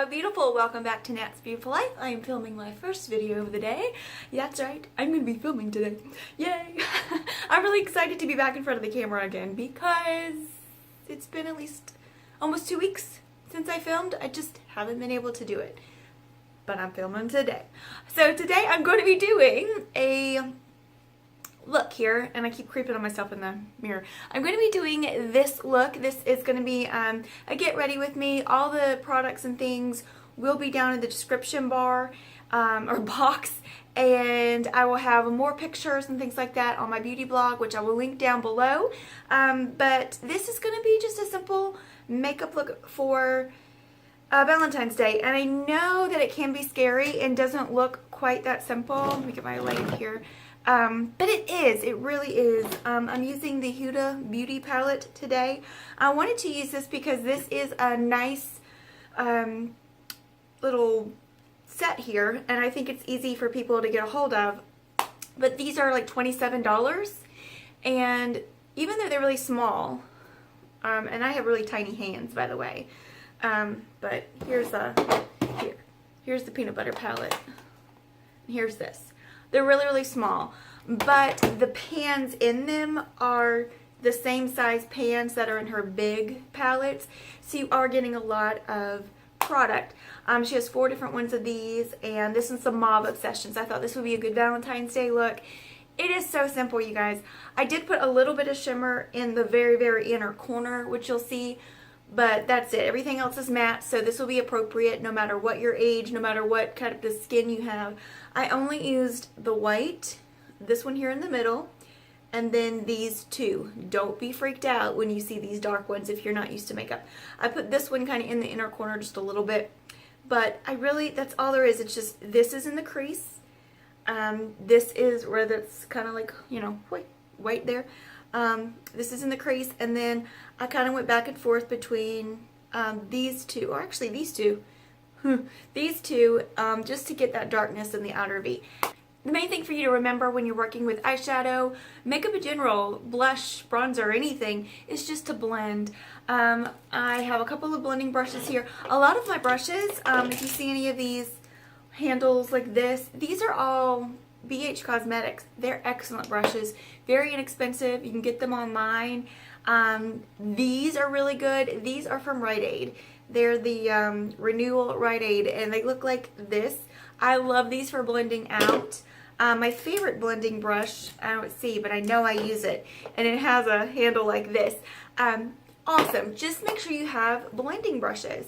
beautiful? Welcome back to Nat's Beautiful Life. I am filming my first video of the day. Yeah, that's right, I'm going to be filming today. Yay! I'm really excited to be back in front of the camera again because it's been at least almost 2 weeks since I filmed. I just haven't been able to do it. But I'm filming today. So today I'm going to be doing a look here, and I keep creeping on myself in the mirror. I'm going to be doing this look. This is going to be a get ready with me. All the products and things will be down in the description bar or box, and I will have more pictures and things like that on my beauty blog, which I will link down below. But this is going to be just a simple makeup look for Valentine's Day, and I know that it can be scary and doesn't look quite that simple. Let me get my light here. But it is. It really is. I'm using the Huda Beauty palette today. I wanted to use this because this is a nice little set here, and I think it's easy for people to get a hold of. But these are like $27, and even though they're really small, and I have really tiny hands, by the way, but here's the peanut butter palette. Here's this. They're really, really small, but the pans in them are the same size pans that are in her big palettes, so you are getting a lot of product. She has 4 different ones of these, and this one's the Mauve Obsessions. I thought this would be a good Valentine's Day look. It is so simple, you guys. I did put a little bit of shimmer in the very, very inner corner, which you'll see, but that's it. Everything else is matte, so this will be appropriate no matter what your age, no matter what kind of the skin you have. I only used the white, this one here in the middle, and then these two. Don't be freaked out when you see these dark ones if you're not used to makeup. I put this one kind of in the inner corner just a little bit, but that's all there is. It's just, this is in the crease. This is where that's kind of like, you know, white there. This is in the crease, and then I kind of went back and forth between these two, or actually these two, just to get that darkness in the outer V. The main thing for you to remember when you're working with eyeshadow, makeup in general, blush, bronzer, anything, is just to blend. I have a couple of blending brushes here. A lot of my brushes, if you see any of these handles like this, these are all BH Cosmetics. They're excellent brushes, very inexpensive. You can get them online. These are really good. These are from Rite Aid. They're the Renewal Rite Aid, and they look like this. I love these for blending out. My favorite blending brush, I don't see, but I know I use it, and it has a handle like this. Awesome. Just make sure you have blending brushes.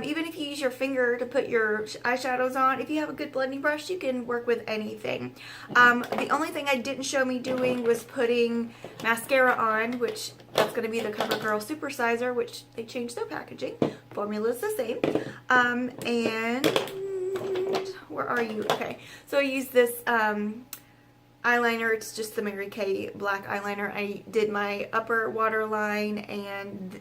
Even if you use your finger to put your eyeshadows on, if you have a good blending brush, you can work with anything. The only thing I didn't show me doing was putting mascara on, which that's going to be the CoverGirl Supersizer, which they changed their packaging. Formula's the same. And where are you? Okay, so I use this eyeliner. It's just the Mary Kay black eyeliner. I did my upper waterline and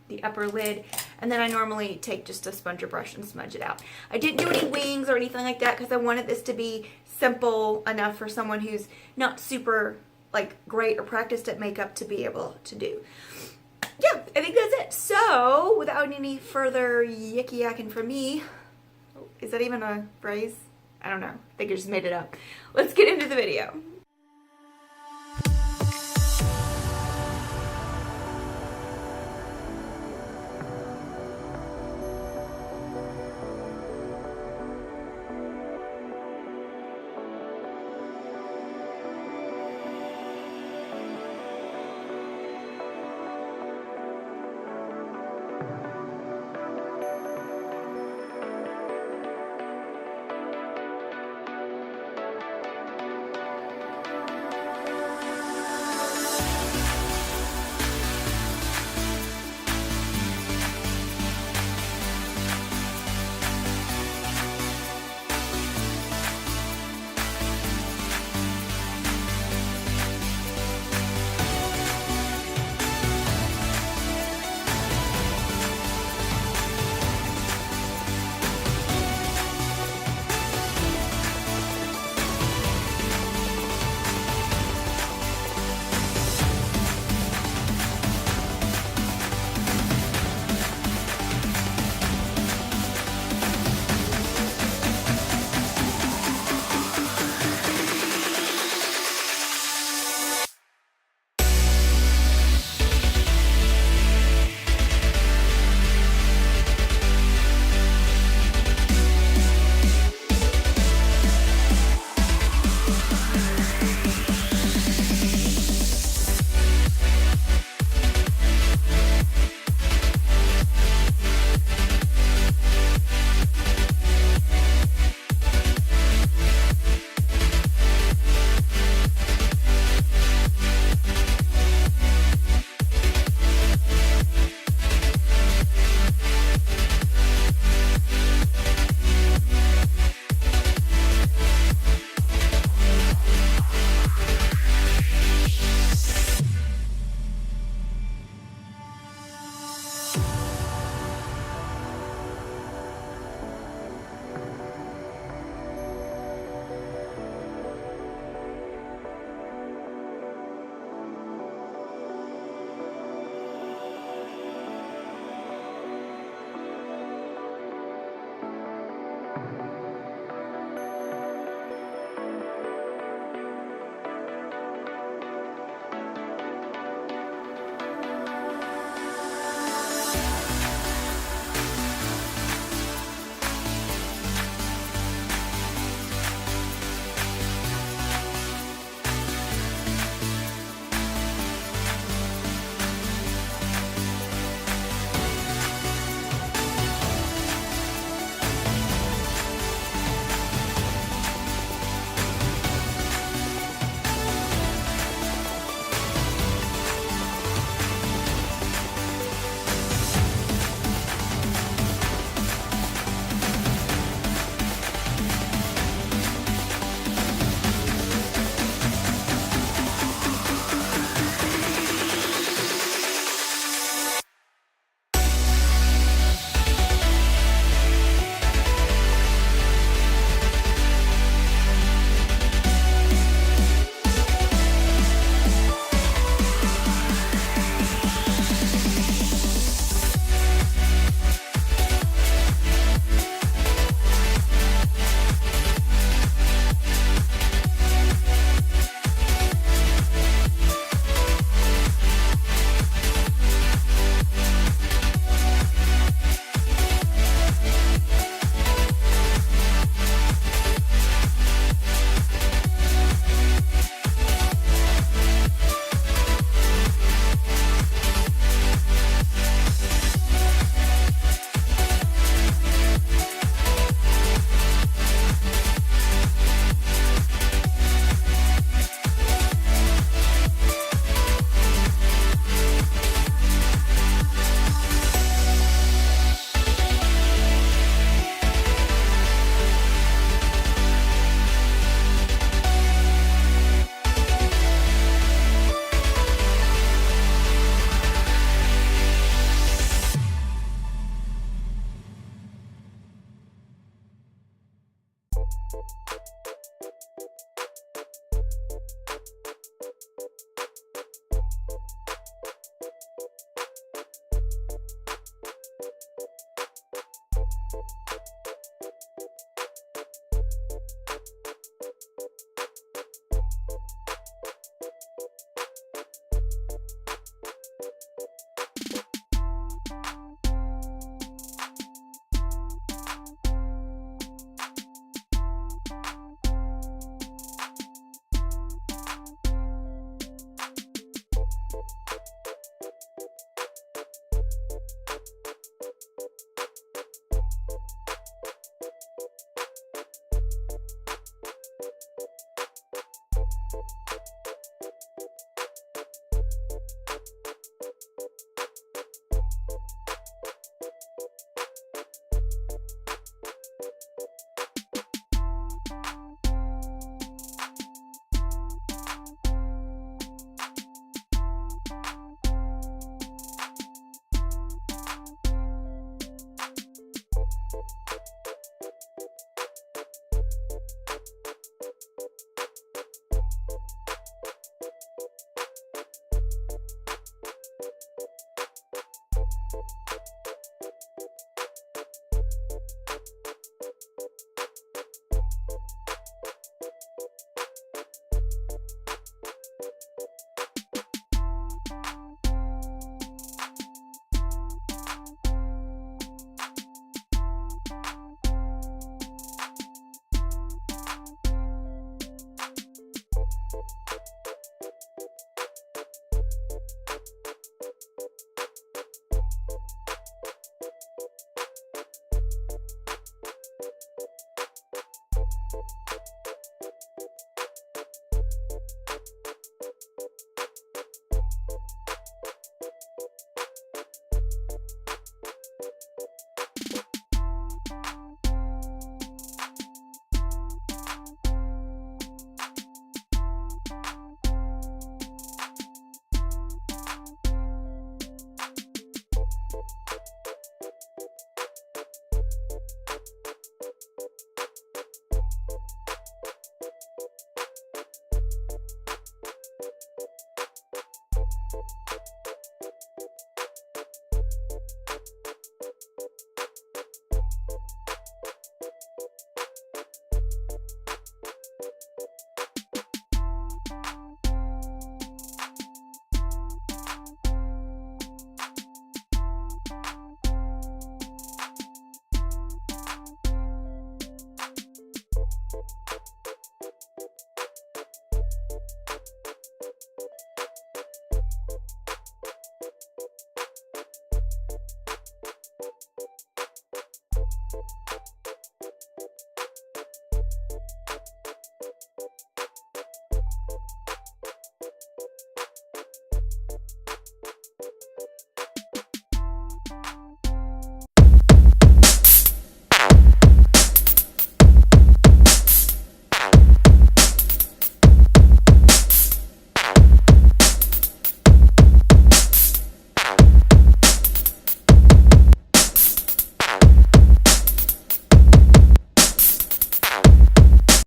the upper lid, and then I normally take just a sponger brush and smudge it out. I didn't do any wings or anything like that because I wanted this to be simple enough for someone who's not super like great or practiced at makeup to be able to do. Yeah, I think that's it. So without any further yicky yakking from me, is that even a phrase? I don't know. I think I just made it up. Let's get into the video.